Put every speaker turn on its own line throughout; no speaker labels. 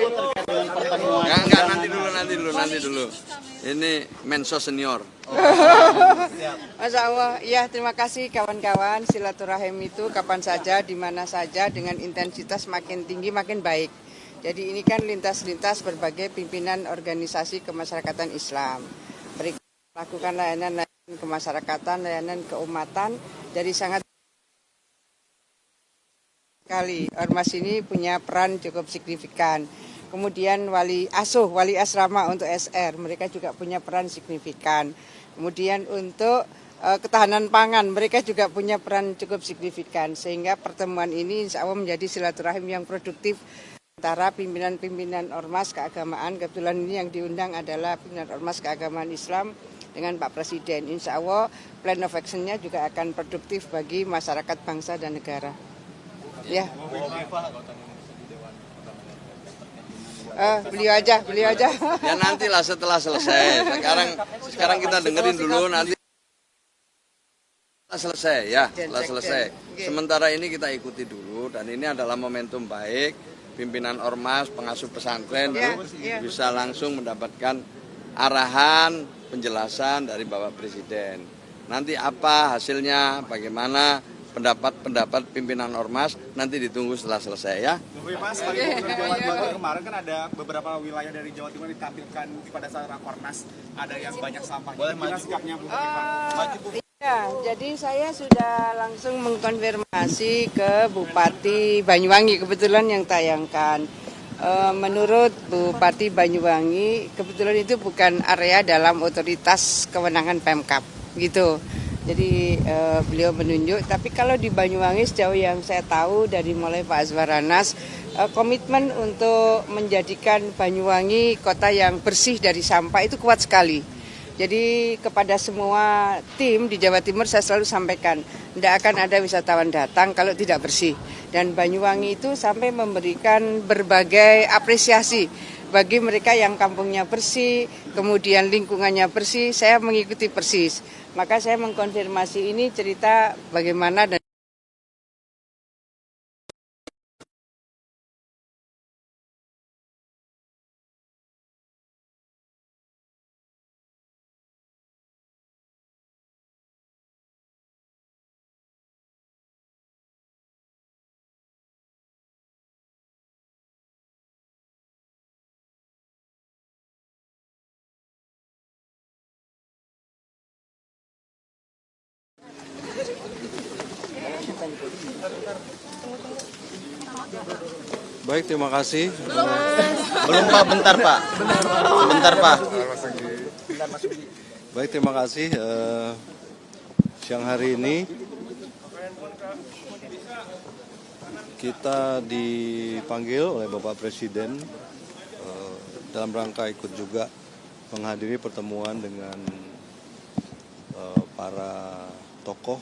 terkait dengan pertemuan.
Enggak, nanti dulu. Ini Mensos senior.
Masya Allah, ya terima kasih kawan-kawan. Silaturahim itu kapan saja, di mana saja, dengan intensitas makin tinggi makin baik. Jadi ini kan lintas-lintas berbagai pimpinan organisasi kemasyarakatan Islam. Mereka melakukan layanan kemasyarakatan, layanan keumatan. Jadi sangat sekali. Ormas ini punya peran cukup signifikan. Kemudian wali asrama untuk SR, mereka juga punya peran signifikan. Kemudian untuk ketahanan pangan, mereka juga punya peran cukup signifikan. Sehingga pertemuan ini insya Allah menjadi silaturahim yang produktif antara pimpinan-pimpinan ormas keagamaan. Kebetulan ini yang diundang adalah pimpinan ormas keagamaan Islam dengan Pak Presiden. Insya Allah plan of action-nya juga akan produktif bagi masyarakat bangsa dan negara. Ya. Beliau aja.
Ya nantilah setelah selesai. Sekarang kita dengerin dulu nanti selesai ya, setelah selesai. Sementara ini kita ikuti dulu dan ini adalah momentum baik. Pimpinan ormas, pengasuh pesantren bisa langsung mendapatkan arahan, penjelasan dari Bapak Presiden. Nanti apa hasilnya, bagaimana pendapat pimpinan ormas nanti ditunggu setelah selesai ya.
Mas, kemarin kan ada beberapa wilayah dari Jawa Timur ditampilkan pada saat Rakornas, ada yang banyak sampah. Gimana sikapnya Bu?
Ya, jadi saya sudah langsung mengkonfirmasi ke Bupati Banyuwangi, kebetulan yang tayangkan. Menurut Bupati Banyuwangi, kebetulan itu bukan area dalam otoritas kewenangan Pemkab, gitu. Jadi beliau menunjuk, tapi kalau di Banyuwangi sejauh yang saya tahu dari mulai Pak Azwar Anas, komitmen untuk menjadikan Banyuwangi kota yang bersih dari sampah itu kuat sekali. Jadi kepada semua tim di Jawa Timur saya selalu sampaikan, tidak akan ada wisatawan datang kalau tidak bersih. Dan Banyuwangi itu sampai memberikan berbagai apresiasi bagi mereka yang kampungnya bersih, kemudian lingkungannya bersih, saya mengikuti persis. Maka saya mengkonfirmasi ini cerita bagaimana dan
Baik, terima kasih.
Belum Pak, bentar Pak.
Baik, terima kasih. Siang hari ini kita dipanggil oleh Bapak Presiden dalam rangka ikut juga menghadiri pertemuan dengan para tokoh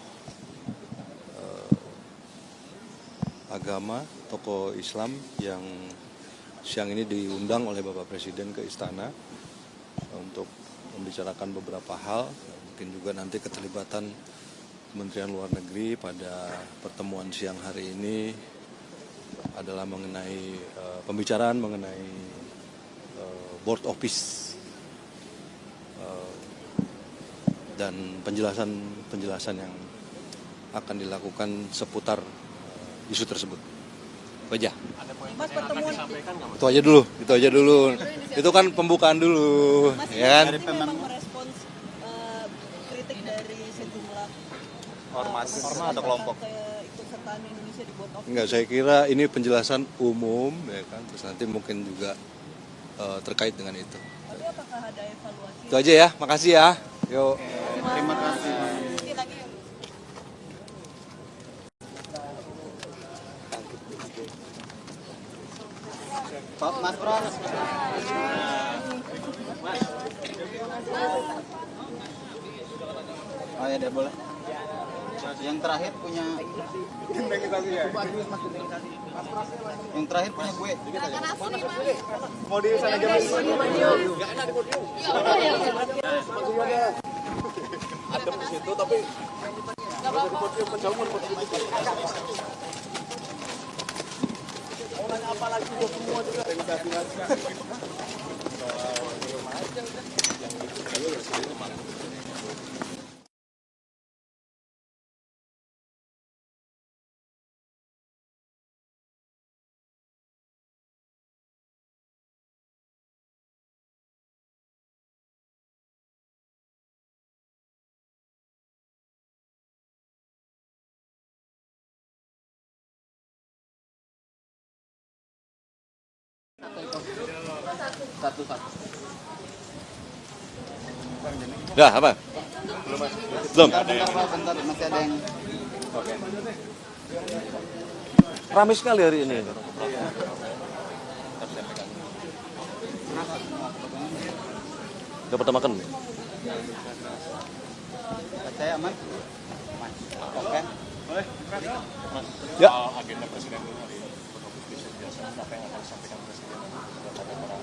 agama, tokoh Islam yang siang ini diundang oleh Bapak Presiden ke istana untuk membicarakan beberapa hal, mungkin juga nanti keterlibatan Kementerian Luar Negeri pada pertemuan siang hari ini adalah mengenai pembicaraan mengenai board office dan penjelasan yang akan dilakukan seputar isu tersebut. Itu aja.
Mas, pertemuan
Itu aja dulu. Itu kan pembukaan dulu,
Mas,
ya kan?
Ini memang merespons kritik dari sejumlah
ormas atau kelompok.
Keikutsertaan Indonesia di board of
Enggak, saya kira ini penjelasan umum, ya kan. Terus nanti mungkin juga terkait dengan itu.
Tapi apakah ada evaluasi?
Itu aja ya, makasih ya. Yuk.
Terima kasih. Pak Mas Pras. Oh ya, deh boleh. Yang terakhir punya Yang terakhir punya gue. Mau di sana aja. Ada di situ tapi enggak apa-apa.
Dah apa? Belum.
Bentar, masih ada yang
Ramai sekali hari ini. Udah pada makan?
saya aman. Oke.
Ya.
Agenda presiden dulu hari ini untuk diskusi biasa apa yang akan disampaikan presiden kepada para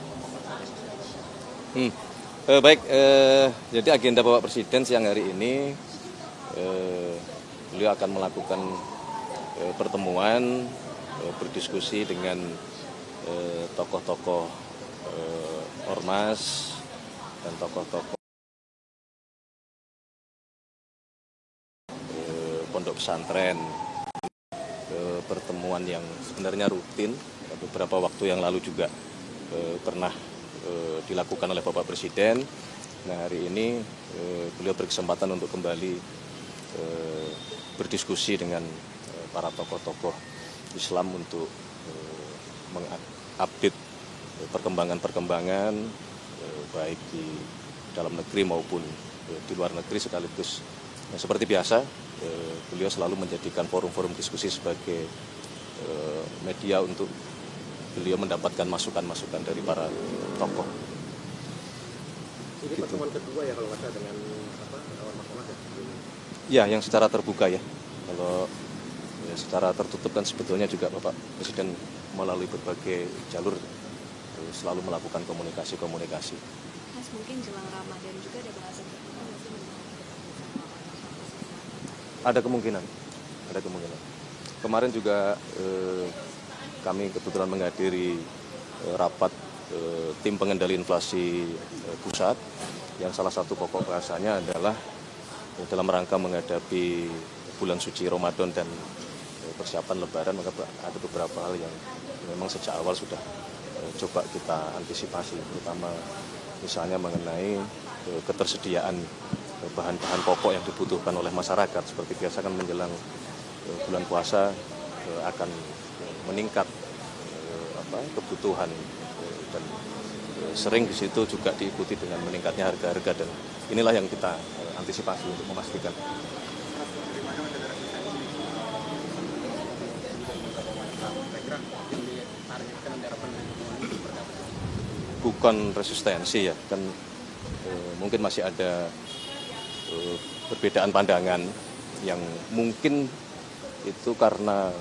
Baik, jadi agenda Bapak Presiden siang hari ini beliau akan melakukan pertemuan berdiskusi dengan tokoh-tokoh ormas dan tokoh-tokoh pondok pesantren. Pertemuan yang sebenarnya rutin beberapa waktu yang lalu juga pernah dilakukan oleh Bapak Presiden. Nah, hari ini beliau berkesempatan untuk kembali berdiskusi dengan para tokoh-tokoh Islam untuk mengupdate perkembangan-perkembangan baik di dalam negeri maupun di luar negeri sekaligus. Nah, seperti biasa, beliau selalu menjadikan forum-forum diskusi sebagai media untuk beliau mendapatkan masukan-masukan dari para tokoh.
Ini pertemuan kedua ya kalau nggak salah dengan ormas ya?
Ya, yang secara terbuka ya. Kalau ya, secara tertutup kan sebetulnya juga Bapak Presiden melalui berbagai jalur selalu melakukan komunikasi-komunikasi.
Mas, mungkin jelang Ramadan juga ada bahasan tertentu nggak sih?
Ada kemungkinan. Kemarin juga kami kebetulan menghadiri rapat tim pengendali inflasi pusat yang salah satu pokok bahasanya adalah dalam rangka menghadapi bulan suci Ramadan dan persiapan Lebaran, maka ada beberapa hal yang memang sejak awal sudah coba kita antisipasi, terutama misalnya mengenai ketersediaan bahan-bahan pokok yang dibutuhkan oleh masyarakat. Seperti biasa kan menjelang bulan puasa akan meningkat kebutuhan dan sering di situ juga diikuti dengan meningkatnya harga-harga, dan inilah yang kita antisipasi untuk memastikan. Bukan resistensi ya, kan mungkin masih ada perbedaan pandangan yang mungkin itu karena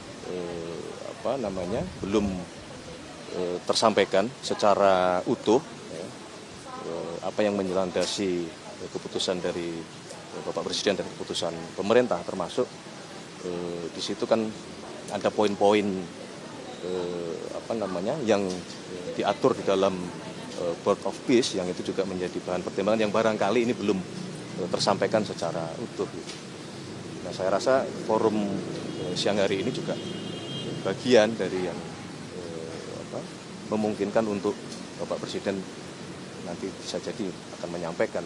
belum tersampaikan secara utuh apa yang menyelandasi keputusan dari Bapak Presiden dan keputusan pemerintah, termasuk di situ kan ada poin-poin yang diatur di dalam Board of Peace, yang itu juga menjadi bahan pertimbangan yang barangkali ini belum tersampaikan secara utuh. Nah, saya rasa forum siang hari ini juga bagian dari yang memungkinkan untuk Bapak Presiden nanti bisa jadi akan menyampaikan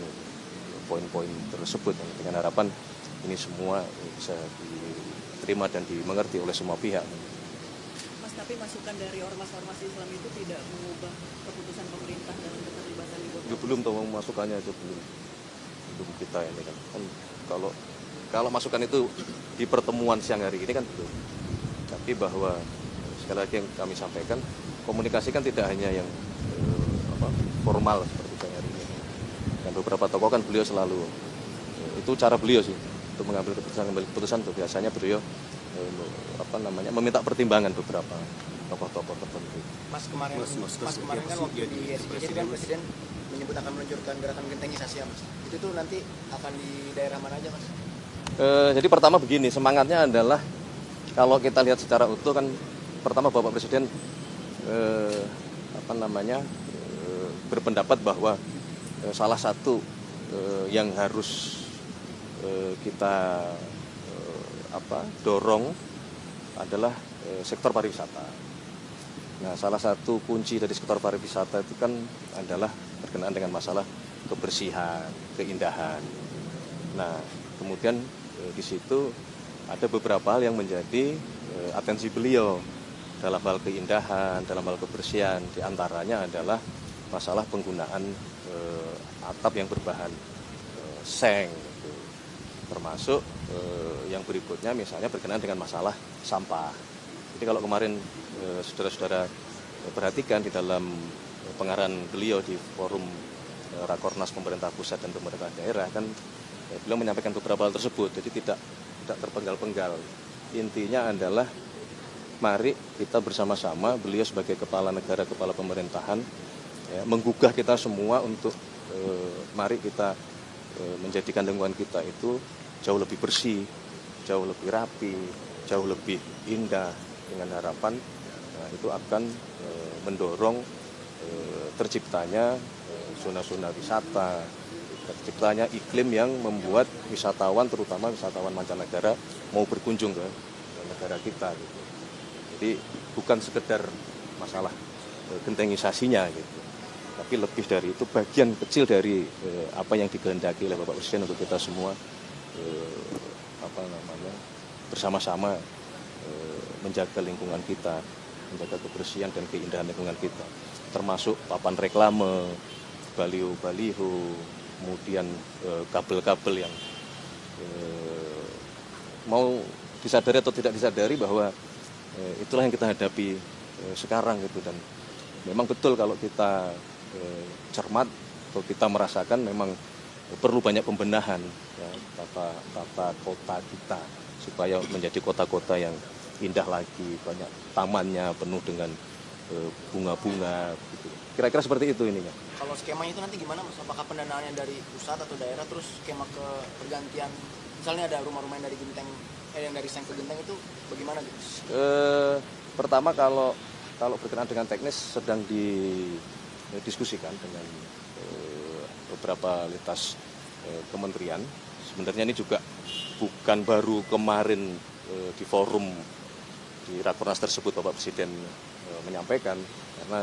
poin-poin tersebut dengan harapan ini semua bisa diterima dan dimengerti oleh semua pihak.
Mas, tapi masukan dari ormas-ormas Islam itu tidak mengubah keputusan pemerintah dalam keterlibatan di Board?
Belum tahu masukannya itu belum kita ini kan kalau masukan itu di pertemuan siang hari ini kan belum. Tapi bahwa sekali lagi yang kami sampaikan, komunikasi kan tidak hanya yang formal seperti siang hari ini. Dan beberapa tokoh kan beliau selalu itu cara beliau sih untuk mengambil keputusan itu biasanya beliau meminta pertimbangan beberapa tokoh-tokoh tertentu.
Mas kemarin kan waktu di SPJ kan Presiden menyebut akan meluncurkan gerakan gentengisasi ya Mas. Itu tuh nanti akan di daerah mana aja Mas?
Jadi pertama begini, semangatnya adalah kalau kita lihat secara utuh kan pertama Bapak Presiden berpendapat bahwa salah satu yang harus kita dorong adalah sektor pariwisata. Nah, salah satu kunci dari sektor pariwisata itu kan adalah berkenaan dengan masalah kebersihan, keindahan. Nah, kemudian di situ ada beberapa hal yang menjadi atensi beliau dalam hal keindahan, dalam hal kebersihan. Di antaranya adalah masalah penggunaan atap yang berbahan seng, gitu. Termasuk yang berikutnya misalnya berkenaan dengan masalah sampah. Jadi kalau kemarin saudara-saudara perhatikan di dalam pengarahan beliau di forum Rakornas pemerintah pusat dan pemerintah daerah kan beliau menyampaikan beberapa hal tersebut. Jadi tidak terpenggal-penggal. Intinya adalah mari kita bersama-sama, beliau sebagai kepala negara, kepala pemerintahan, ya, menggugah kita semua untuk mari kita menjadikan lingkungan kita itu jauh lebih bersih, jauh lebih rapi, jauh lebih indah, dengan harapan itu akan mendorong terciptanya zona-zona wisata, terciptanya iklim yang membuat wisatawan, terutama wisatawan mancanegara, mau berkunjung ke negara kita. Gitu. Jadi bukan sekedar masalah gentengisasinya, gitu, tapi lebih dari itu bagian kecil dari apa yang dikehendaki oleh Bapak Presiden untuk kita semua bersama-sama menjaga lingkungan kita, menjaga kebersihan dan keindahan lingkungan kita, termasuk papan reklame, baliho-baliho, kemudian kabel-kabel yang mau disadari atau tidak disadari bahwa itulah yang kita hadapi sekarang, gitu. Dan memang betul kalau kita cermat atau kita merasakan memang perlu banyak pembenahan, ya, tata kota kita supaya menjadi kota-kota yang indah lagi, banyak tamannya penuh dengan bunga-bunga, gitu. Kira-kira seperti itu ininya.
Kalau skemanya itu nanti gimana, Mas? Apakah pendanaannya dari pusat atau daerah, terus skema ke pergantian, misalnya ada rumah-rumah yang dari genteng, yang dari seng ke genteng, itu bagaimana gitu?
Pertama kalau berkenaan dengan teknis sedang didiskusikan dengan beberapa lintas kementerian. Sebenarnya ini juga bukan baru kemarin di forum di Rakornas tersebut Bapak Presiden menyampaikan, karena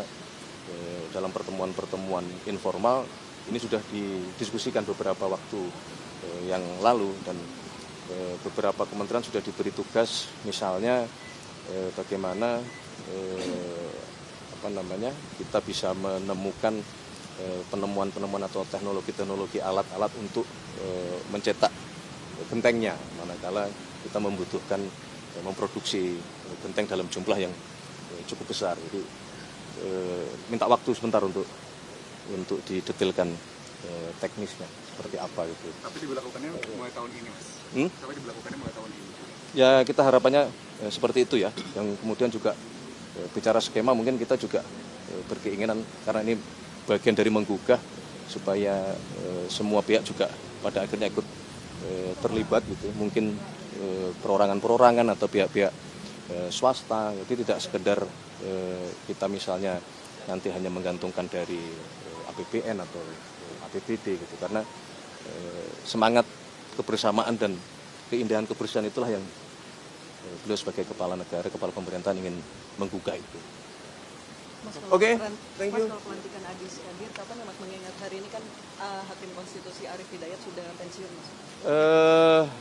dalam pertemuan-pertemuan informal ini sudah didiskusikan beberapa waktu yang lalu, dan beberapa kementerian sudah diberi tugas, misalnya bagaimana kita bisa menemukan penemuan-penemuan atau teknologi-teknologi alat-alat untuk mencetak gentengnya, manakala kita membutuhkan memproduksi genteng dalam jumlah yang cukup besar. Jadi minta waktu sebentar untuk didetailkan teknisnya seperti apa gitu.
Tapi diberlakukannya mulai tahun ini, Mas. Tapi diberlakukannya mulai tahun ini.
Ya, kita harapannya seperti itu ya. Yang kemudian juga bicara skema, mungkin kita juga berkeinginan, karena ini bagian dari menggugah supaya semua pihak juga pada akhirnya ikut terlibat, gitu. Mungkin perorangan-perorangan atau pihak-pihak swasta, jadi tidak sekedar kita misalnya nanti hanya menggantungkan dari APBN atau APBD, gitu. Karena semangat kebersamaan dan keindahan kebersihan itulah yang beliau sebagai kepala negara, kepala pemerintahan ingin menggugah itu. Oke, thank you.
Mas, kalau pelantikan Adis hadir, kapan ya Mas, mengingat hari ini kan Hakim Konstitusi Arief Hidayat sudah pensiun, Mas?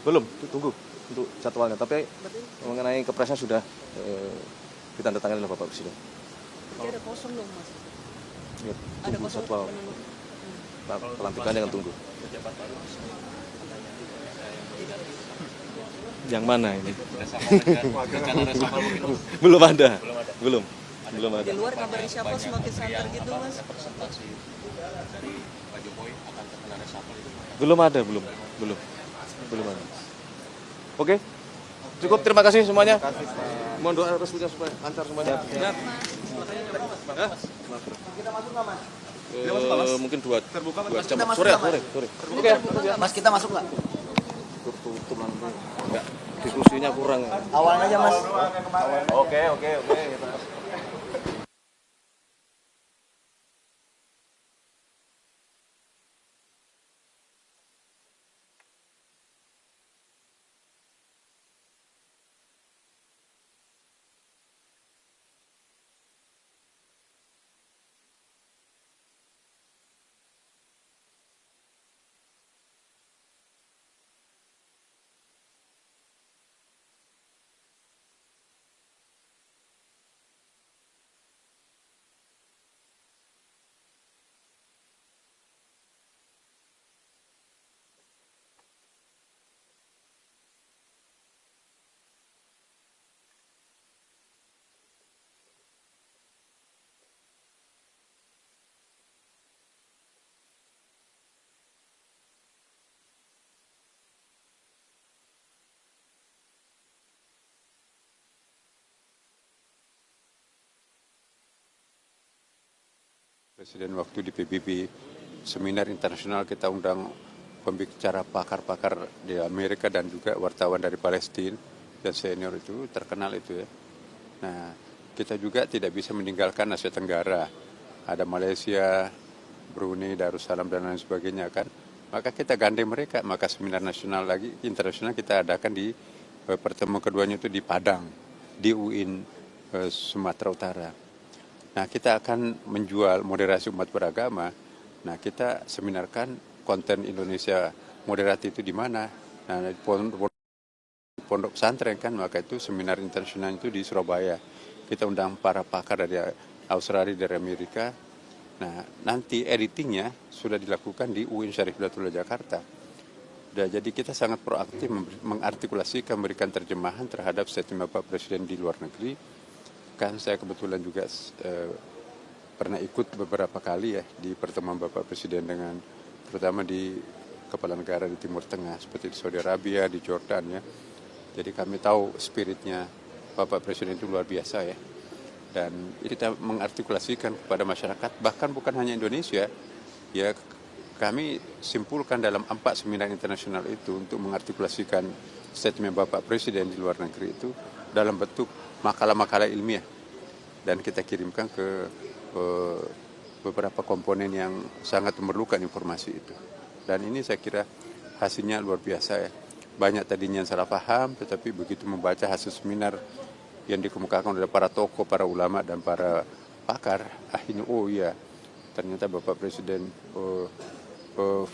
Belum, tunggu untuk jadwalnya. Tapi mengenai kepresnya sudah ditandatangani oleh Bapak Presiden.
Berarti ada kosong dong, Mas?
Ya,
Ada
tunggu
kosong
jadwal pelantikannya yang tunggu. Yang mana ini? Belum ada.
Di luar kabar reshuffle semakin santer gitu, Mas?
Belum ada. Oke, cukup, terima kasih semuanya. Mohon doa restunya supaya lancar semuanya.
Kita masuk nggak, Mas?
Mungkin 2 jam.
Kita masuk
Sore.
nggak,
Oke,
Mas, kita masuk nggak?
tutup nanti. Enggak, diskusinya kurang.
Awalnya aja, Mas.
Oke.
Presiden waktu di PBB seminar internasional kita undang pembicara pakar-pakar di Amerika dan juga wartawan dari Palestina dan senior itu terkenal itu ya. Nah, kita juga tidak bisa meninggalkan Asia Tenggara. Ada Malaysia, Brunei, Darussalam dan lain sebagainya kan. Maka kita gandeng mereka, maka seminar nasional lagi internasional kita adakan di pertemuan keduanya itu di Padang, di UIN Sumatera Utara. Nah, kita akan menjual moderasi umat beragama. Nah, kita seminarkan konten Indonesia moderat itu di mana. Nah, di pondok pesantren kan, maka itu seminar internasional itu di Surabaya. Kita undang para pakar dari Australia, dari Amerika. Nah, nanti editingnya sudah dilakukan di UIN Syarif Hidayatullah Jakarta. Nah, jadi kita sangat proaktif mengartikulasikan, memberikan terjemahan terhadap statement Bapak Presiden di luar negeri. Kan saya kebetulan juga pernah ikut beberapa kali ya di pertemuan Bapak Presiden dengan terutama di kepala negara di Timur Tengah seperti di Saudi Arabia, di Jordan ya. Jadi kami tahu spiritnya Bapak Presiden itu luar biasa ya. Dan kita mengartikulasikan kepada masyarakat, bahkan bukan hanya Indonesia, ya kami simpulkan dalam 4 seminar internasional itu untuk mengartikulasikan statement Bapak Presiden di luar negeri itu dalam bentuk makalah-makalah ilmiah. Dan kita kirimkan ke beberapa komponen yang sangat memerlukan informasi itu. Dan ini saya kira hasilnya luar biasa ya. Banyak tadinya yang salah paham, tetapi begitu membaca hasil seminar yang dikemukakan oleh para tokoh, para ulama, dan para pakar, akhirnya oh iya, ternyata Bapak Presiden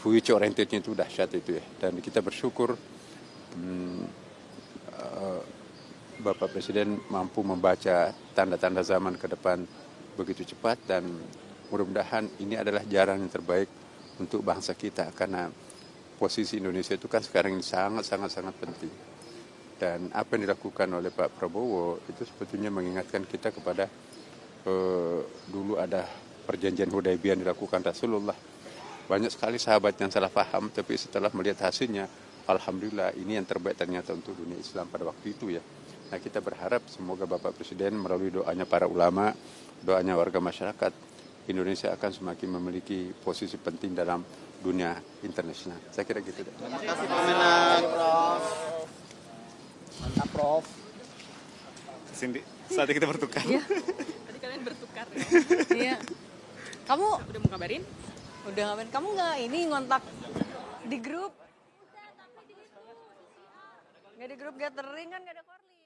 future orientednya itu dahsyat itu ya. Dan kita bersyukur Bapak Presiden mampu membaca tanda-tanda zaman ke depan begitu cepat, dan mudah-mudahan ini adalah jalan yang terbaik untuk bangsa kita, karena posisi Indonesia itu kan sekarang ini sangat penting. Dan apa yang dilakukan oleh Pak Prabowo itu sebetulnya mengingatkan kita kepada dulu ada perjanjian Hudaybiyah yang dilakukan Rasulullah. Banyak sekali sahabat yang salah paham, tapi setelah melihat hasilnya, alhamdulillah ini yang terbaik ternyata untuk dunia Islam pada waktu itu ya. Nah, kita berharap semoga Bapak Presiden melalui doanya para ulama, doanya warga masyarakat, Indonesia akan semakin memiliki posisi penting dalam dunia internasional. Saya kira gitu.
Terima kasih Pak Menak. Mantap, Prof.
Cindy, saatnya kita bertukar.
Iya. Tadi kalian bertukar ya.
Iya. Kamu
Udah mau kabarin?
udah ngapain? Kamu nggak ini ngontak di grup? Nggak di grup gathering kan nggak ada korlip.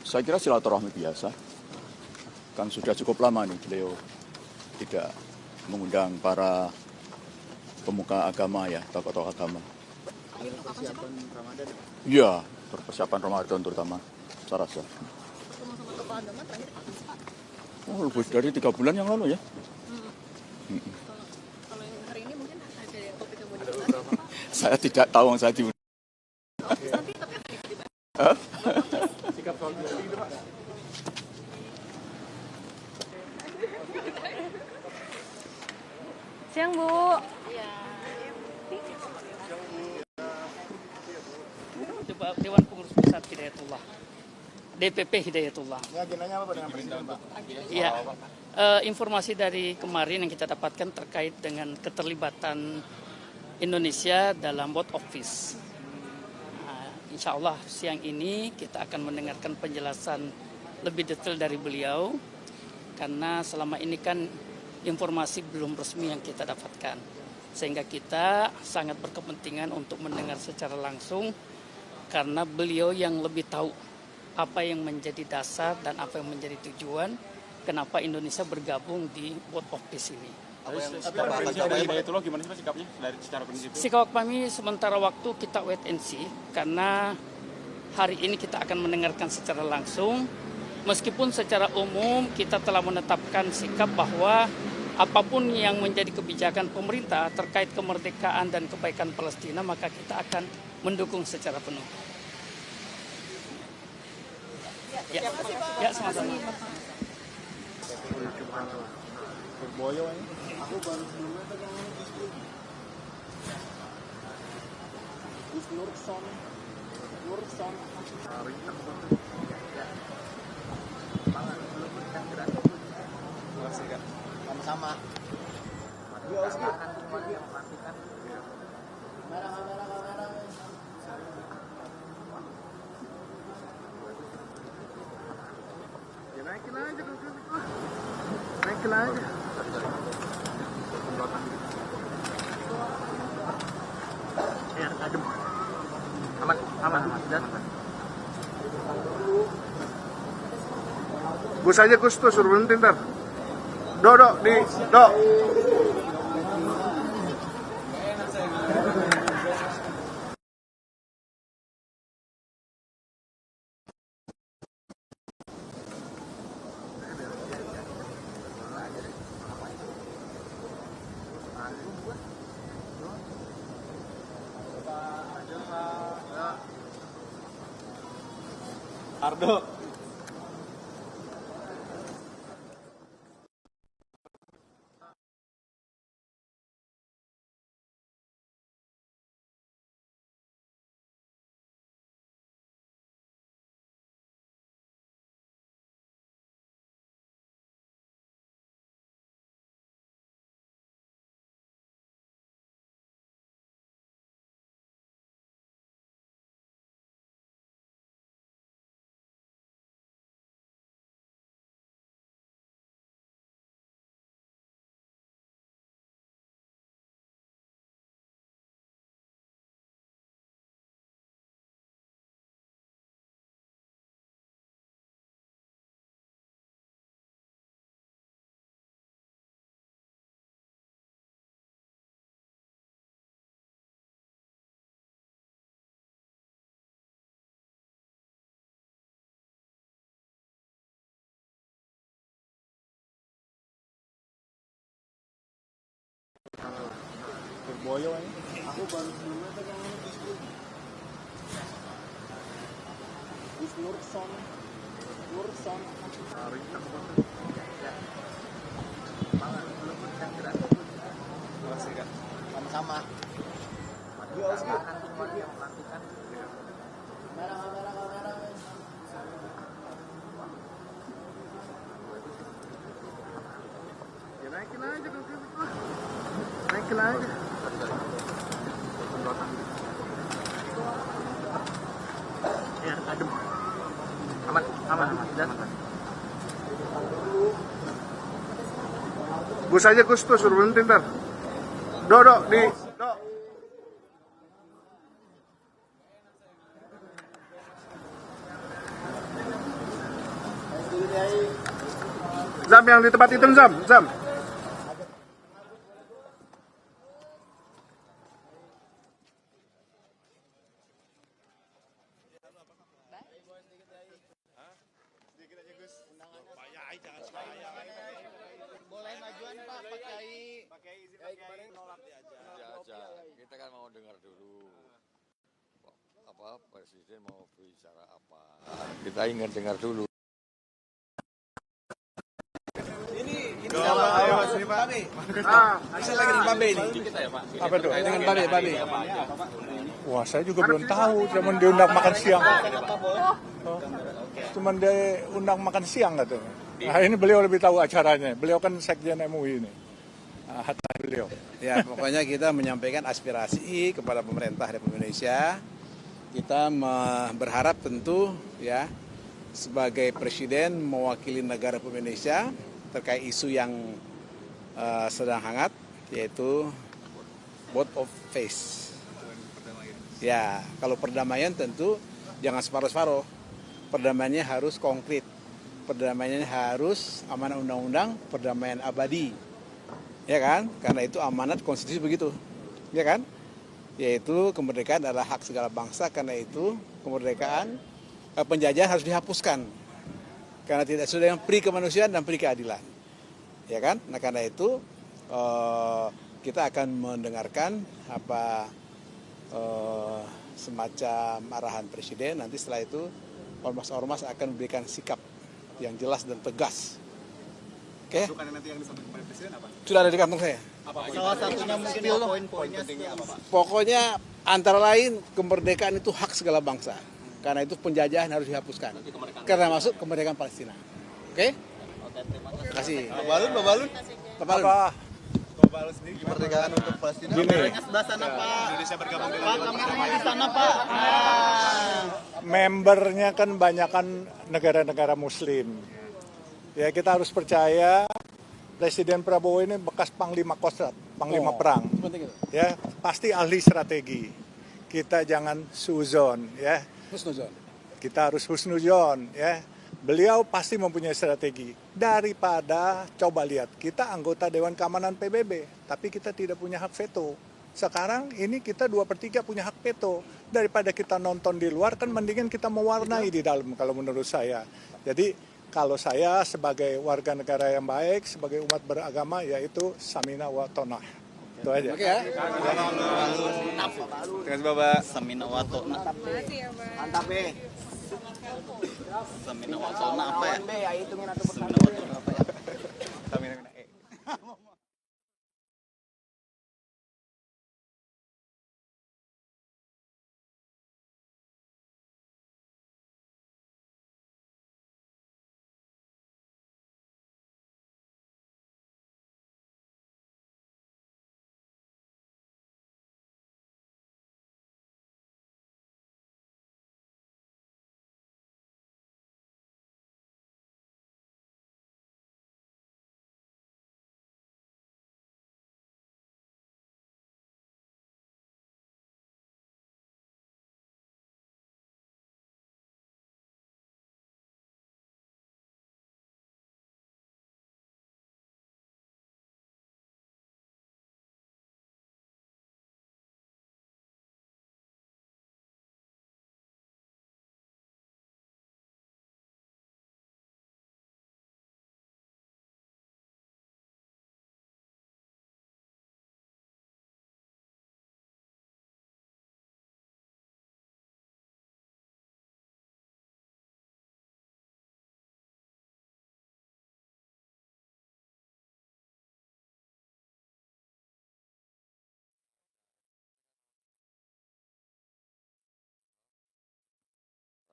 Saya kira silaturahmi biasa. Kan sudah cukup lama nih beliau tidak mengundang para pemuka agama ya, tokoh-tokoh agama.
Ini untuk persiapan Ramadan.
Iya, persiapan Ramadan terutama, saya rasa.
Sama-sama tokoh agama terakhir kapan sih, Pak?
Oh, lebih dari 3 bulan yang lalu ya.
Kalau yang hari ini mungkin ada topik yang mau dibahas.
Saya tidak tahu yang saya diundang.
Nanti tapi akan dibahas.
Sikap soal gitu Pak.
Siang Bu.
Dewan Pengurus Pusat Hidayatullah, DPP Hidayatullah.
Ini agendanya apa dengan Presiden, Pak?
Ya, informasi dari kemarin yang kita dapatkan terkait dengan keterlibatan Indonesia dalam Board of Peace. Insya Allah siang ini kita akan mendengarkan penjelasan lebih detail dari beliau, karena selama ini kan informasi belum resmi yang kita dapatkan, sehingga kita sangat berkepentingan untuk mendengar secara langsung, karena beliau yang lebih tahu apa yang menjadi dasar dan apa yang menjadi tujuan kenapa Indonesia bergabung di Board of Peace ini.
Gimana sih sikapnya secara prinsip?
Sikap kami sementara waktu kita wait and see karena hari ini kita akan mendengarkan secara langsung. Meskipun secara umum kita telah menetapkan sikap bahwa apapun yang menjadi kebijakan pemerintah terkait kemerdekaan dan kebaikan Palestina maka kita akan mendukung secara penuh. Ya, sama-sama.
Sama-sama. Naikin aja. Ya, adem. Aman.
Gus aja Gus tuh suruh berhenti ntar. Do. Ardo. Berboyo ini. Aku baru sebelumnya pegang Gus Nurson. Sama-sama. Merah. Ya naikin aja dulu. Naikin aja. Ya, adem. Aman. Gus aja Gus tuh suruh berhenti ntar. Do. Zam yang di tempat itu Zam.
Boleh majuan Pak, Pak Kiai izin Pak Kiai nolak
aja. Kita kan mau dengar dulu apa presiden mau bicara apa. Kita ingin dengar dulu.
Saya lagi di Babe ini.
Apa tuh? Dengan Babe. Wah, saya juga belum tahu. Cuman diundang makan siang. Cuman diundang makan siang katanya. Nah, ini beliau lebih tahu acaranya. Beliau kan sekjen MUI ini. Hatta beliau.
Ya, pokoknya kita menyampaikan aspirasi kepada pemerintah Republik Indonesia. Kita berharap tentu ya sebagai presiden mewakili negara Republik Indonesia terkait isu yang sedang hangat, yaitu Board of Peace. Ya, kalau perdamaian tentu jangan separuh-separuh. perdamaiannya harus konkret, perdamaiannya harus amanat undang-undang, perdamaian abadi, ya kan? Karena itu amanat konstitusi begitu, ya kan? Yaitu kemerdekaan adalah hak segala bangsa, karena itu kemerdekaan, penjajahan harus dihapuskan, karena tidak sesuai dengan pri kemanusiaan dan pri keadilan, ya kan? Nah karena itu kita akan mendengarkan apa semacam arahan presiden. Nanti setelah itu ormas-ormas akan memberikan sikap yang jelas dan tegas. Oke?
Nanti yang disampaikan kepada presiden apa?
Sudah ada di kantong saya.
Salah satunya mungkin poin pentingnya apa, Pak?
Pokoknya antara lain kemerdekaan itu hak segala bangsa. Karena itu penjajahan harus dihapuskan. Karena masuk kemerdekaan Palestina. Oke? Terima kasih.
Pak Balun.
Kemerdekaan untuk Palestina.
Sebelah sana, Pak. Indonesia bergabung dengan
Kami di sana, Pak.
Membernya kan banyakan negara-negara Muslim. Ya kita harus percaya Presiden Prabowo ini bekas Panglima Kostrat, Panglima Perang. Ya pasti ahli strategi. Kita jangan suzon, ya.
Husnuzon.
Kita harus husnuzon, ya. Beliau pasti mempunyai strategi. Daripada coba lihat, kita anggota Dewan Keamanan PBB, tapi kita tidak punya hak veto. Sekarang ini kita 2/3 punya hak veto. Daripada kita nonton di luar, kan mendingan kita mewarnai di dalam kalau menurut saya. Jadi kalau saya sebagai warga negara yang baik, sebagai umat beragama, yaitu samina wa tonah. Itu aja.
Oke ya.
Terima kasih Bapak.
Samina wa tonah. Mantap, Be. Samina wa tonah apa ya? Samina wa tonah apa ya?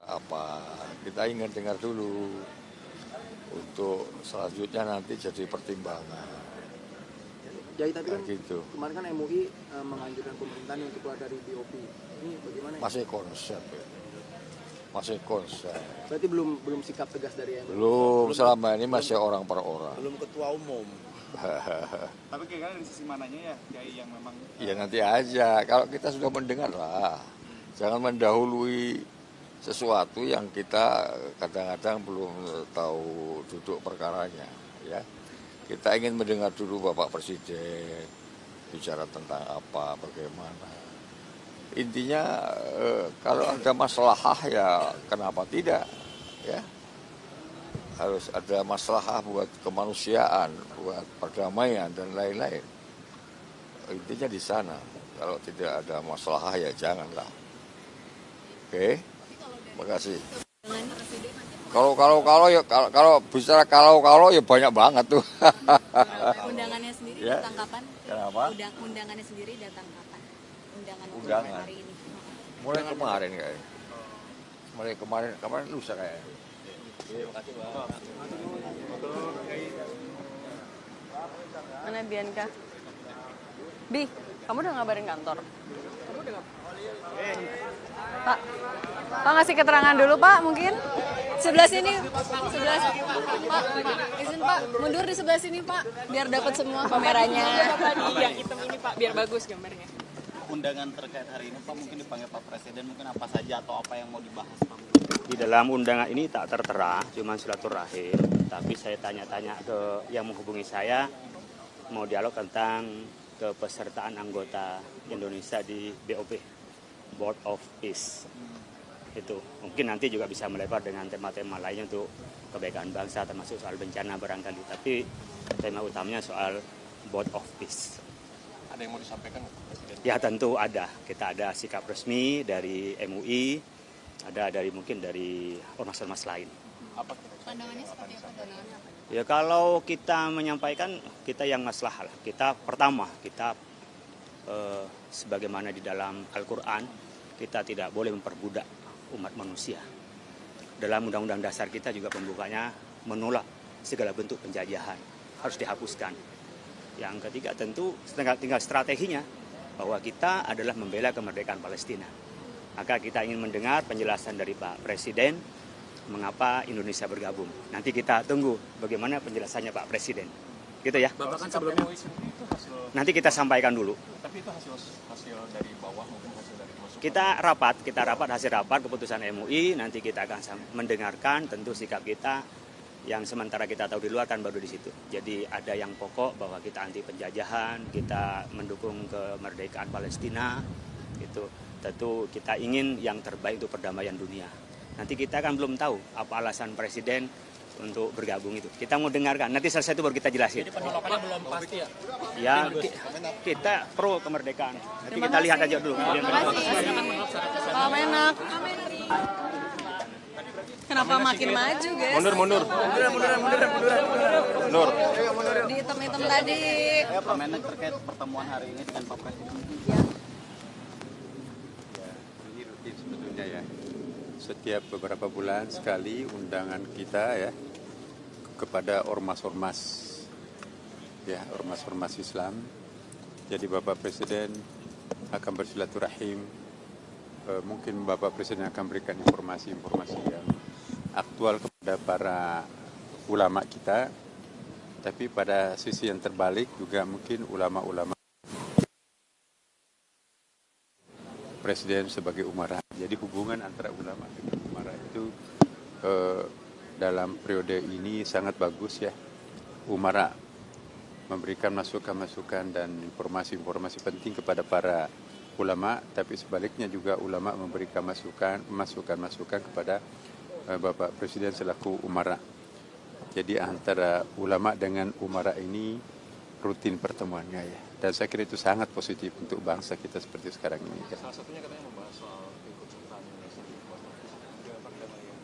Apa kita ingin dengar dulu untuk selanjutnya nanti jadi pertimbangan.
Jadi tadi kan
gitu.
kemarin kan MUI menganjurkan pemerintah untuk keluar dari BOP. Ini bagaimana?
Masih konsep ya. Masih konsep.
Berarti belum sikap tegas dari MUI.
Belum selama ini masih orang per orang.
Belum ketua umum.
Tapi kira-kira dari sisi mananya ya, Kiai yang memang
Ya nanti aja. Kalau kita sudah mendengar lah, jangan mendahului sesuatu yang kita kadang-kadang belum tahu duduk perkaranya. Ya, kita ingin mendengar dulu Bapak Presiden bicara tentang apa, bagaimana. Intinya kalau ada masalah ya kenapa tidak? Ya, harus ada masalah buat kemanusiaan, buat perdamaian dan lain-lain. Intinya di sana. Kalau tidak ada masalah ya janganlah. Oke, terima kasih. Kalau bicara kalau ya banyak banget tuh.
Undangannya sendiri
Ya.
datang kapan?
Kenapa?
Undangannya sendiri datang kapan?
Undangan.
Hari ini.
Mulai kemarin kayaknya. Mulai kemarin lusa kayaknya. Terima kasih, Pak.
Mana Bianca? Bi, kamu udah ngabarin kantor? Pak, Pak ngasih keterangan dulu Pak mungkin? Sebelah sini, sebelah Pak, izin Pak, mundur di sebelah sini Pak, biar dapat semua kameranya.
Yang hitam ini Pak, biar bagus gambarnya.
undangan terkait hari ini Pak, mungkin dipanggil Pak Presiden, mungkin apa saja atau apa yang mau dibahas Pak?
Di dalam undangan ini tak tertera, cuma silaturahim. Tapi saya tanya-tanya ke yang menghubungi saya, mau dialog tentang kepesertaan anggota Indonesia di BOP, Board of Peace. Itu mungkin nanti juga bisa melebar dengan tema-tema lainnya untuk kebaikan bangsa, termasuk soal bencana barangkali. Tapi tema utamanya soal Board of Peace.
Ada yang mau disampaikan Presiden?
Ya tentu ada. Kita ada sikap resmi dari MUI, ada mungkin dari ormas-ormas lain.
Apa
Pandangannya seperti apa? Pandangannya apa?
Ya kalau kita menyampaikan, kita yang masalah. Kita pertama, sebagaimana di dalam Al-Quran, kita tidak boleh memperbudak umat manusia. Dalam Undang-Undang Dasar kita juga pembukanya menolak segala bentuk penjajahan. Harus dihapuskan. Yang ketiga tentu tinggal strateginya, bahwa kita adalah membela kemerdekaan Palestina. Maka kita ingin mendengar penjelasan dari Pak Presiden mengapa Indonesia bergabung. Nanti kita tunggu bagaimana penjelasannya Pak Presiden. Gitu ya.
Bapak kan sebelumnya
Nanti kita sampaikan dulu.
tapi itu hasil dari bawah, mungkin hasil dari masukan.
Kita rapat hasil rapat keputusan MUI, nanti kita akan mendengarkan tentu sikap kita yang sementara kita tahu di luar kan baru di situ. Jadi ada yang pokok bahwa kita anti penjajahan, kita mendukung kemerdekaan Palestina, itu tentu kita ingin yang terbaik untuk perdamaian dunia. Nanti kita kan belum tahu apa alasan Presiden untuk bergabung itu. Kita mau dengarkan, nanti selesai itu baru kita jelasin.
Jadi penolakannya belum pasti ya?
Ya, kita pro kemerdekaan. Nanti kita lihat aja dulu.
Terima kasih. Pak Menak. Kenapa makin maju, guys?
Mundur.
Di hitam-hitam tadi.
Pak Menak terkait pertemuan hari ini dengan Pak Presiden.
Ya, ini rutin sebetulnya ya. Setiap beberapa bulan sekali undangan kita ya kepada ormas-ormas ya, ormas-ormas Islam. Jadi Bapak Presiden akan bersilaturahim. Mungkin Bapak Presiden akan berikan informasi-informasi yang aktual kepada para ulama kita. Tapi pada sisi yang terbalik juga mungkin ulama-ulama Presiden sebagai umara. Jadi hubungan antara ulama dengan umara itu dalam periode ini sangat bagus ya. Umara memberikan masukan-masukan dan informasi-informasi penting kepada para ulama, tapi sebaliknya juga ulama memberikan masukan-masukan kepada Bapak Presiden selaku umara. Jadi antara ulama dengan umara ini rutin pertemuannya ya. Dan saya kira itu sangat positif untuk bangsa kita seperti sekarang ini.
Salah satunya katanya membahas soal ikut serta Indonesia di perdamaian.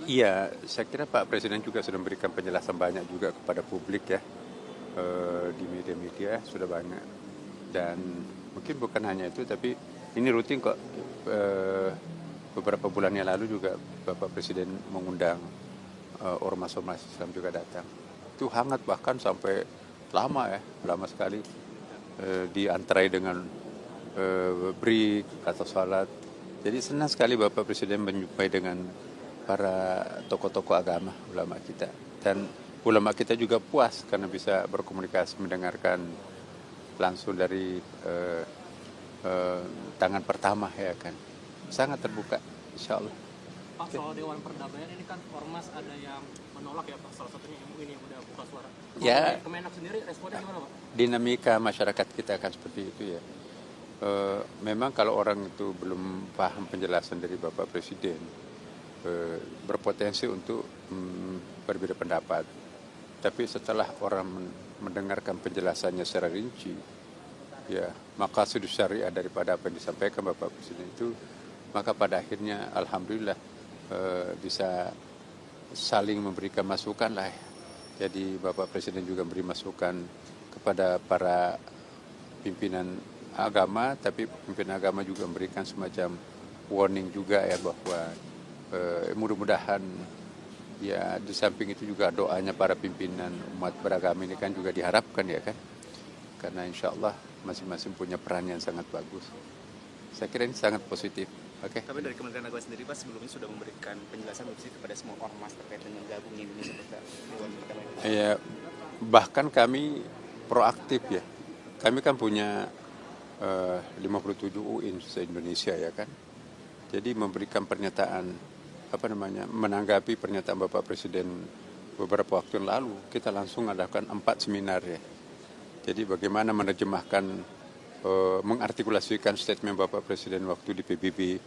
Iya, saya kira Pak Presiden juga sudah memberikan penjelasan banyak juga kepada publik ya. Di media-media sudah banyak. Dan mungkin bukan hanya itu, tapi ini rutin kok. Beberapa bulan yang lalu juga Bapak Presiden mengundang ormas-ormas Islam juga datang. Itu hangat bahkan sampai lama sekali, diantarai dengan break atau salat. Jadi senang sekali Bapak Presiden menjumpai dengan para tokoh-tokoh agama, ulama kita. Dan ulama kita juga puas karena bisa berkomunikasi, mendengarkan langsung dari tangan pertama ya kan. Sangat terbuka, insya Allah.
Pak, soal Dewan Perdamaian ini kan ormas ada yang menolak ya Pak, salah satunya MUI ini yang udah buka suara.
Ya.
Kemenak sendiri responnya gimana Pak?
Dinamika masyarakat kita akan seperti itu ya. Memang kalau orang itu belum paham penjelasan dari Bapak Presiden, berpotensi untuk berbeda pendapat. Tapi setelah orang mendengarkan penjelasannya secara rinci, ya maka sudut syariah daripada apa yang disampaikan Bapak Presiden itu, maka pada akhirnya alhamdulillah bisa saling memberikan masukan lah. Jadi Bapak Presiden juga memberi masukan kepada para pimpinan agama, tapi pimpinan agama juga memberikan semacam warning juga ya bahwa mudah-mudahan ya di samping itu juga doanya para pimpinan umat beragama ini kan juga diharapkan ya kan, karena insya Allah masing-masing punya peran yang sangat bagus. Saya kira ini sangat positif. Oke.
Tapi dari Kementerian Agama sendiri Pak sebelumnya sudah memberikan penjelasan kepada semua ormas terkait dengan gabung Indonesia ke Dewan Perdamaian.
Ya, bahkan kami proaktif ya. Kami kan punya 57 UIN se-Indonesia ya kan. Jadi memberikan pernyataan menanggapi pernyataan Bapak Presiden beberapa waktu yang lalu, kita langsung adakan 4 seminar ya. Jadi bagaimana menerjemahkan, mengartikulasikan statement Bapak Presiden waktu di PBB,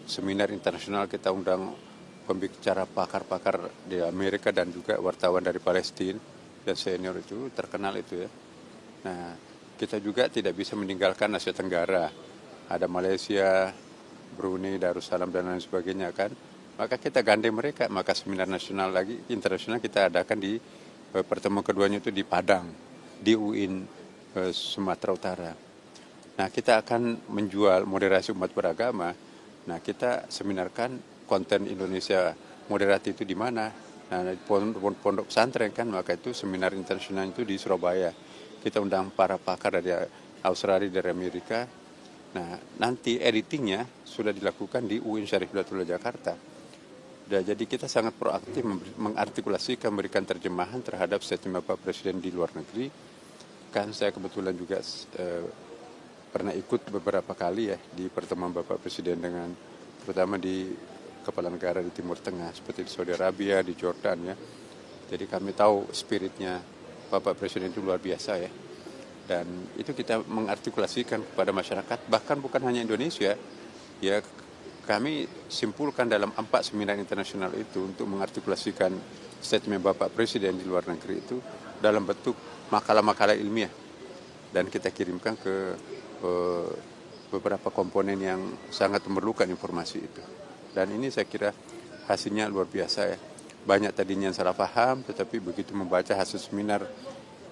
seminar internasional kita undang pembicara pakar-pakar di Amerika dan juga wartawan dari Palestina dan senior itu, terkenal itu ya. Nah, kita juga tidak bisa meninggalkan Asia Tenggara. Ada Malaysia, Brunei, Darussalam dan lain sebagainya kan. Maka kita gandeng mereka, maka seminar nasional lagi internasional kita adakan di pertemuan keduanya itu di Padang, di UIN Sumatera Utara. Nah, kita akan menjual moderasi umat beragama. Nah, kita seminarkan konten Indonesia moderat itu di mana. Nah, di pondok pesantren kan, maka itu seminar internasional itu di Surabaya. Kita undang para pakar dari Australia, dari Amerika. Nah, nanti editingnya sudah dilakukan di UIN Syarif Hidayatullah Jakarta. Jadi kita sangat proaktif mengartikulasikan, memberikan terjemahan terhadap statement Bapak Presiden di luar negeri. Kan saya kebetulan juga pernah ikut beberapa kali ya di pertemuan Bapak Presiden dengan terutama di kepala negara di Timur Tengah seperti di Saudi Arabia, di Jordan ya. Jadi kami tahu spiritnya Bapak Presiden itu luar biasa ya. Dan itu kita mengartikulasikan kepada masyarakat, bahkan bukan hanya Indonesia ya. Kami simpulkan dalam 4 seminar internasional itu untuk mengartikulasikan statement Bapak Presiden di luar negeri itu dalam bentuk makalah-makalah ilmiah. Dan kita kirimkan ke beberapa komponen yang sangat memerlukan informasi itu. Dan ini saya kira hasilnya luar biasa ya. Banyak tadinya yang salah paham, tetapi begitu membaca hasil seminar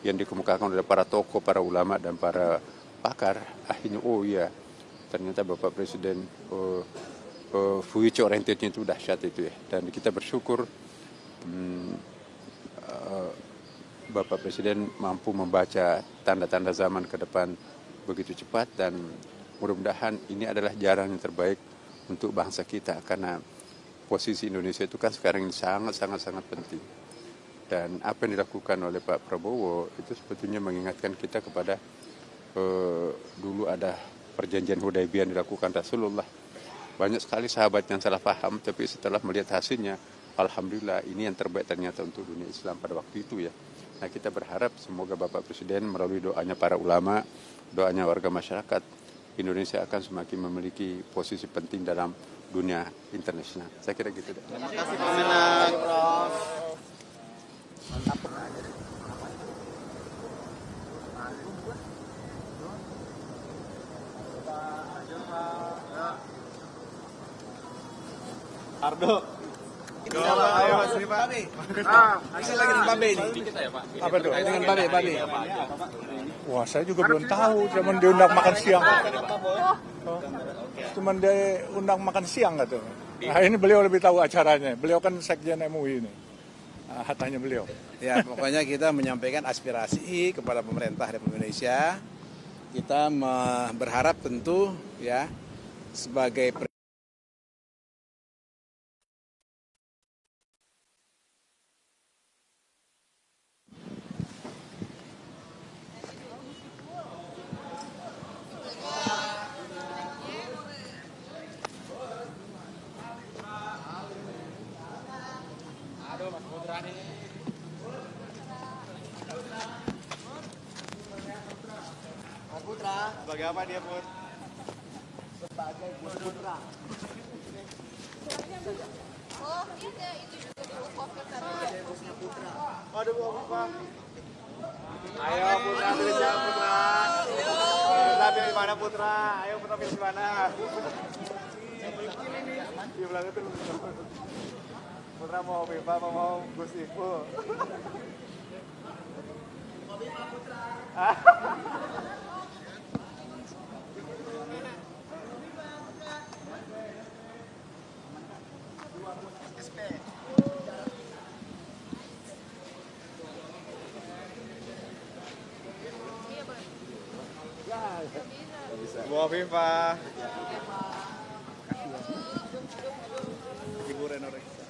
yang dikemukakan oleh para tokoh, para ulama, dan para pakar, akhirnya oh iya, ternyata Bapak Presiden future orientednya itu dahsyat itu ya. Dan kita bersyukur Bapak Presiden mampu membaca tanda-tanda zaman ke depan begitu cepat, dan mudah-mudahan ini adalah jalan yang terbaik untuk bangsa kita, karena posisi Indonesia itu kan sekarang ini sangat penting. Dan apa yang dilakukan oleh Pak Prabowo itu sebetulnya mengingatkan kita kepada dulu ada perjanjian Hudaybiyah yang dilakukan Rasulullah. Banyak sekali sahabat yang salah paham, tapi setelah melihat hasilnya, alhamdulillah ini yang terbaik ternyata untuk dunia Islam pada waktu itu ya. Nah, kita berharap semoga Bapak Presiden melalui doanya para ulama, doanya warga masyarakat, Indonesia akan semakin memiliki posisi penting dalam dunia internasional. Saya kira gitu.
Terima kasih Pak Menang. Mantap. Ardo. Ayo Mas Rifa.
Masih lagi dengan Babe ini. Apa tuh? Dengan Babe. Wah, saya juga belum tahu. Cuman diundang makan siang. Cuman diundang makan siang nggak tuh? Nah, ini beliau lebih tahu acaranya. Beliau kan Sekjen MUI ini. Hatanya beliau. Ya, pokoknya kita menyampaikan aspirasi kepada pemerintah Republik Indonesia. Kita berharap tentu ya sebagai
sebagai apa dia, Put?
Sebagai putra.
Oh, iya itu juga di Putra.
Aduh, apa? Ayo Putra, pilih siapa Putra? Putra pilih di mana Putra? Ayo Putra pilih di mana? Di belakang itu. Putra mau Viva apa mau Gus Ibu? Mau Viva Putra. Bu Viva. Ibu Renoreksa.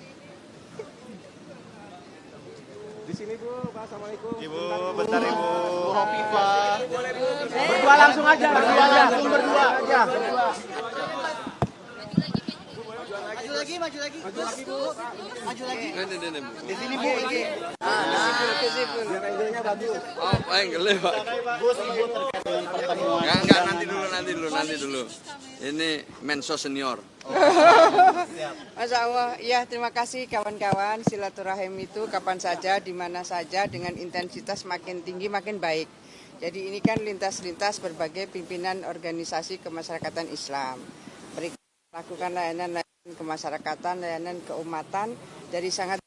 Di sini Bu, Pak. Assalamualaikum.
Ibu, bentar Ibu. Bu Hovifah. Berdua langsung aja. Berdua aja. Maju lagi. Maju lagi.
Ini, Bu.
Di sini Bu.
Biar angle-nya bagus.
Oh, angle Pak.
Gus, Ibu terkait dengan pertemuan.
Enggak, nanti dulu. Ini Menso senior.
Masya Allah, ya terima kasih kawan-kawan. Silaturahim itu kapan saja, di mana saja, dengan intensitas makin tinggi makin baik. Jadi ini kan lintas-lintas berbagai pimpinan organisasi kemasyarakatan Islam. Mereka melakukan layanan kemasyarakatan, layanan keumatan dari sangat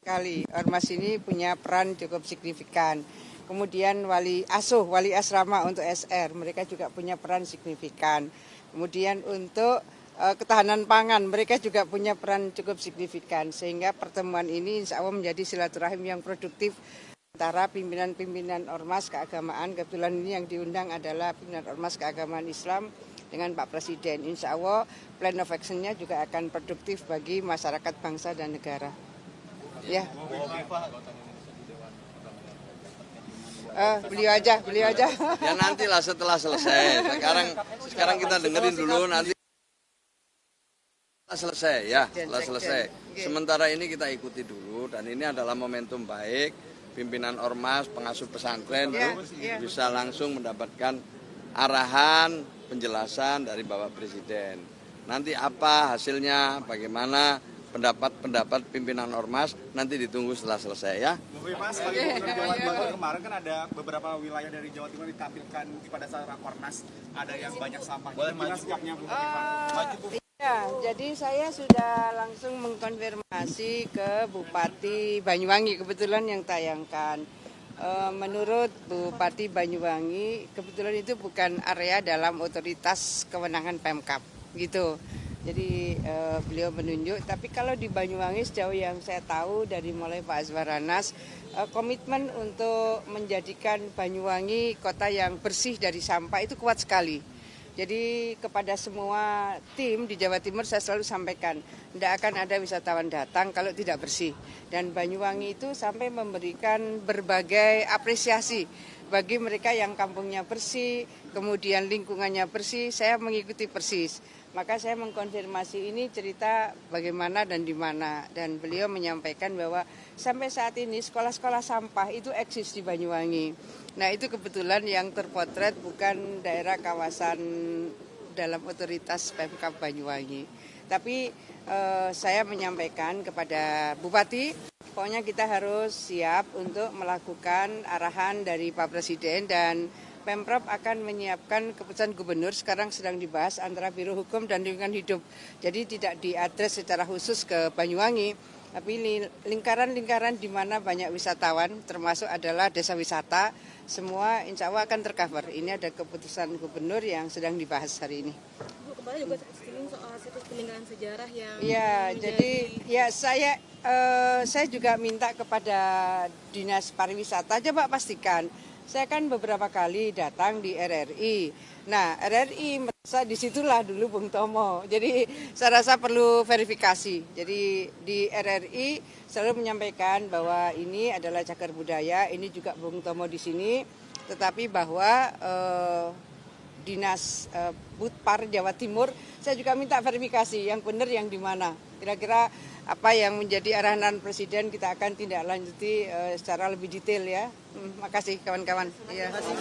sekali. Ormas ini punya peran cukup signifikan. Kemudian wali asrama untuk SR, mereka juga punya peran signifikan. Kemudian untuk ketahanan pangan, mereka juga punya peran cukup signifikan. Sehingga pertemuan ini insya Allah menjadi silaturahim yang produktif antara pimpinan-pimpinan ormas keagamaan. Kebetulan ini yang diundang adalah pimpinan ormas keagamaan Islam dengan Pak Presiden. Insya Allah plan of action-nya juga akan produktif bagi masyarakat bangsa dan negara. Ya. Beliau aja.
Ya nantilah setelah selesai. Sekarang kita dengerin dulu nanti selesai ya, setelah selesai. Sementara ini kita ikuti dulu dan ini adalah momentum baik pimpinan ormas, pengasuh pesantren bisa langsung mendapatkan arahan, penjelasan dari Bapak Presiden. Nanti apa hasilnya, bagaimana pendapat pimpinan ormas nanti ditunggu setelah selesai ya.
Bu Hovifah, sebagai Gubernur Jawa Timur kemarin kan ada beberapa wilayah dari Jawa Timur ditampilkan pada saat Rakornas, ada yang banyak sampah. Gimana sikapnya Bu Hovifah?
Ya, jadi saya sudah langsung mengkonfirmasi ke Bupati Banyuwangi, kebetulan yang tayangkan. Menurut Bupati Banyuwangi, kebetulan itu bukan area dalam otoritas kewenangan Pemkab, gitu. Jadi beliau menunjuk, tapi kalau di Banyuwangi sejauh yang saya tahu dari mulai Pak Azwaranas, komitmen untuk menjadikan Banyuwangi kota yang bersih dari sampah itu kuat sekali. Jadi kepada semua tim di Jawa Timur saya selalu sampaikan, tidak akan ada wisatawan datang kalau tidak bersih. Dan Banyuwangi itu sampai memberikan berbagai apresiasi bagi mereka yang kampungnya bersih, kemudian lingkungannya bersih, saya mengikuti persis. Maka saya mengkonfirmasi ini cerita bagaimana dan di mana. Dan beliau menyampaikan bahwa sampai saat ini sekolah-sekolah sampah itu eksis di Banyuwangi. Nah itu kebetulan yang terpotret bukan daerah kawasan dalam otoritas Pemkab Banyuwangi. Tapi saya menyampaikan kepada Bupati, pokoknya kita harus siap untuk melakukan arahan dari Pak Presiden dan Pemprov akan menyiapkan keputusan gubernur sekarang sedang dibahas antara Biro Hukum dan Lingkungan Hidup. Jadi tidak diadres secara khusus ke Banyuwangi, tapi lingkaran-lingkaran di mana banyak wisatawan, termasuk adalah desa wisata, semua insya Allah akan tercover. Ini ada keputusan gubernur yang sedang dibahas hari ini.
Bu, kemarin juga singgung soal situs peninggalan sejarah yang
ya, jadi ya saya juga minta kepada Dinas Pariwisata, coba pastikan. Saya kan beberapa kali datang di RRI. Nah, RRI merasa disitulah dulu Bung Tomo. Jadi saya rasa perlu verifikasi. Jadi di RRI selalu menyampaikan bahwa ini adalah cagar budaya, ini juga Bung Tomo di sini. Tetapi bahwa Dinas Budpar Jawa Timur, saya juga minta verifikasi yang benar yang di mana. Kira-kira apa yang menjadi arahan Presiden kita akan tindak lanjuti secara lebih detail ya. Makasih kawan-kawan. Terima kasih.